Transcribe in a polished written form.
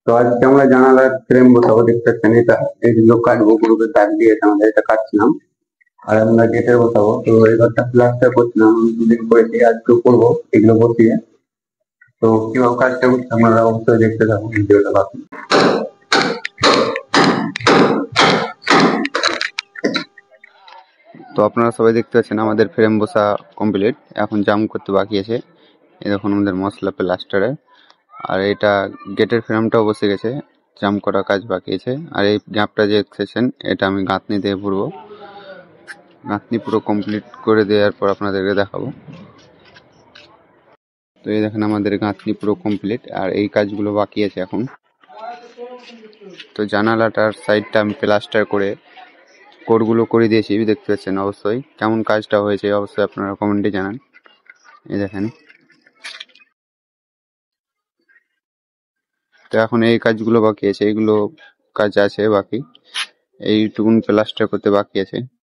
তো আজকে আমরা জানালার ফ্রেম বসাবো, দেখতে পাচ্ছেন এটা এইগুলো কাটবো, গ্রুপে দাগ দিয়েছে আমাদের, এটা কাটছিলাম। আর আমরা গেটে বসাবো, তো এই ঘরটা প্লাস্টার করছিলাম, আমি দুদিন করেছি, আজকে করবো এগুলো বসিয়ে। তো কিভাবে কাজটা করছি আপনারা অবশ্যই দেখতে থাকুন ভিডিওটা বাকি। তো আপনারা সবাই দেখতে পাচ্ছেন আমাদের ফ্রেম বসা কমপ্লিট, এখন জাম করতে বাকি আছে। এই দেখুন আমাদের মশলা প্লাস্টারে। আর এটা গেটের ফ্রেমটাও বসে গেছে, জাম করা কাজ বাকি আছে। আর এই গ্যাপটা যে দেখতেছেন এটা আমি গাঁথনি দিয়ে ভরবো, গাঁথনি পুরো কমপ্লিট করে দেওয়ার পর আপনাদেরকে দেখাবো। তো এই দেখেন আমাদের গাঁথনি পুরো কমপ্লিট, আর এই কাজগুলো বাকি আছে এখন। তো জানালাটার সাইডটা আমি প্লাস্টার করে কোডগুলো করে দিয়েছি, দেখতে পাচ্ছেন। অবশ্যই কেমন কাজটা হয়েছে অবশ্যই আপনারা কমেন্টে জানান। এই দেখেন, তো এখন এই কাজগুলো বাকি আছে, এইগুলো কাজ আছে বাকি, এইটুকুন প্লাস্টার করতে বাকি আছে।